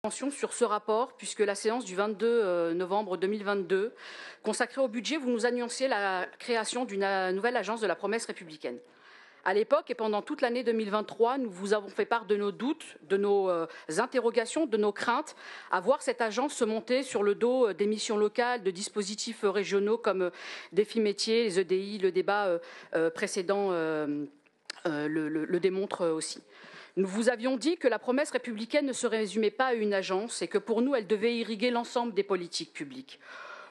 sur ce rapport, puisque la séance du 22 novembre 2022, consacrée au budget, vous nous annonciez la création d'une nouvelle agence de la promesse républicaine. À l'époque et pendant toute l'année 2023, nous vous avons fait part de nos doutes, de nos interrogations, de nos craintes à voir cette agence se monter sur le dos des missions locales, de dispositifs régionaux comme Défi Métiers, les EDI, le débat précédent le démontre aussi. Nous vous avions dit que la promesse républicaine ne se résumait pas à une agence et que pour nous, elle devait irriguer l'ensemble des politiques publiques.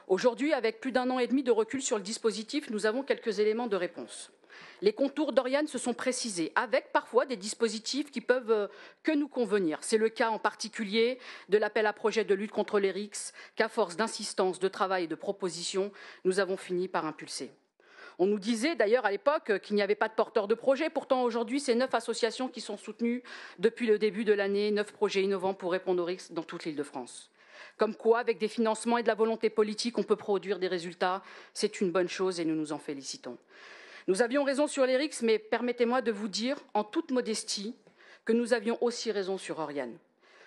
Aujourd'hui, avec plus d'1 an et demi de recul sur le dispositif, nous avons quelques éléments de réponse. Les contours d'Oriane se sont précisés, avec parfois des dispositifs qui peuvent que nous convenir. C'est le cas en particulier de l'appel à projet de lutte contre les RICS, qu'à force d'insistance, de travail et de propositions, nous avons fini par impulser. On nous disait d'ailleurs à l'époque qu'il n'y avait pas de porteurs de projets. Pourtant, aujourd'hui, c'est 9 associations qui sont soutenues depuis le début de l'année, 9 projets innovants pour répondre aux RICS dans toute l'Île-de-France. Comme quoi, avec des financements et de la volonté politique, on peut produire des résultats. C'est une bonne chose et nous nous en félicitons. Nous avions raison sur les RICS, mais permettez-moi de vous dire, en toute modestie, que nous avions aussi raison sur Oriane.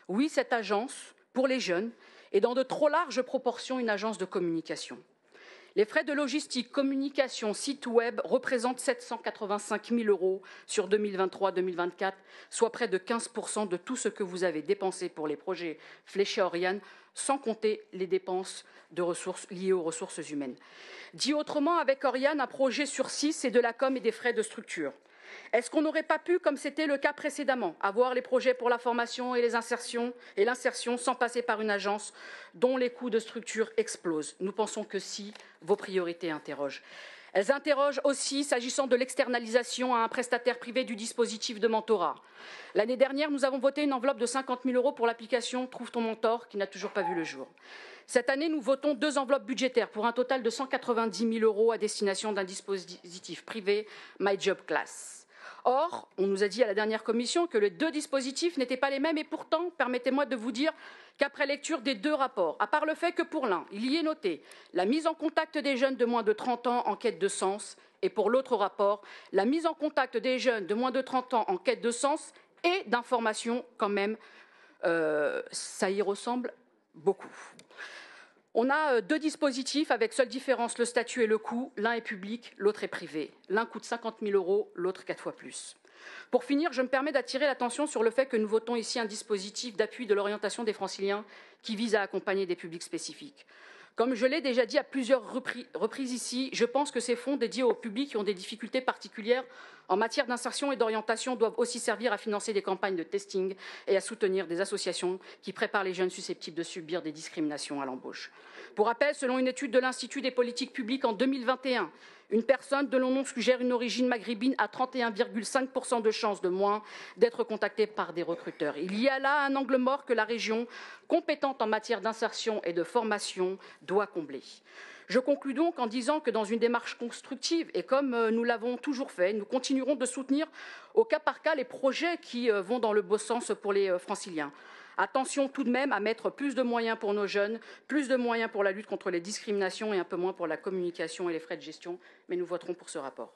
Oui, cette agence, pour les jeunes, est dans de trop larges proportions une agence de communication. Les frais de logistique, communication, site web représentent 785 000 € sur 2023-2024, soit près de 15% de tout ce que vous avez dépensé pour les projets fléchés à Oriane, sans compter les dépenses de ressources liées aux ressources humaines. Dit autrement, avec Oriane, un projet sur 6, c'est de la com et des frais de structure. Est-ce qu'on n'aurait pas pu, comme c'était le cas précédemment, avoir les projets pour la formation et l'insertion sans passer par une agence dont les coûts de structure explosent? Nous pensons que si, vos priorités interrogent. Elles interrogent aussi s'agissant de l'externalisation à un prestataire privé du dispositif de mentorat. L'année dernière, nous avons voté une enveloppe de 50 000 € pour l'application Trouve ton mentor, qui n'a toujours pas vu le jour. Cette année, nous votons 2 enveloppes budgétaires pour un total de 190 000 € à destination d'un dispositif privé, My Job Class. Or, on nous a dit à la dernière commission que les 2 dispositifs n'étaient pas les mêmes et pourtant, permettez-moi de vous dire qu'après lecture des 2 rapports, à part le fait que pour l'un, il y est noté la mise en contact des jeunes de moins de 30 ans en quête de sens et pour l'autre rapport, la mise en contact des jeunes de moins de 30 ans en quête de sens et d'information quand même, ça y ressemble beaucoup. On a 2 dispositifs avec seule différence le statut et le coût. L'un est public, l'autre est privé. L'un coûte 50 000 €, l'autre 4 fois plus. Pour finir, je me permets d'attirer l'attention sur le fait que nous votons ici un dispositif d'appui de l'orientation des franciliens qui vise à accompagner des publics spécifiques. Comme je l'ai déjà dit à plusieurs reprises ici, je pense que ces fonds dédiés aux publics qui ont des difficultés particulières en matière d'insertion et d'orientation doivent aussi servir à financer des campagnes de testing et à soutenir des associations qui préparent les jeunes susceptibles de subir des discriminations à l'embauche. Pour rappel, selon une étude de l'Institut des politiques publiques en 2021, une personne dont l'on suggère une origine maghrébine a 31,5% de chances de moins d'être contactée par des recruteurs. Il y a là un angle mort que la région, compétente en matière d'insertion et de formation, doit combler. Je conclus donc en disant que dans une démarche constructive, et comme nous l'avons toujours fait, nous continuerons de soutenir au cas par cas les projets qui vont dans le bon sens pour les franciliens. Attention tout de même à mettre plus de moyens pour nos jeunes, plus de moyens pour la lutte contre les discriminations et un peu moins pour la communication et les frais de gestion. Mais nous voterons pour ce rapport.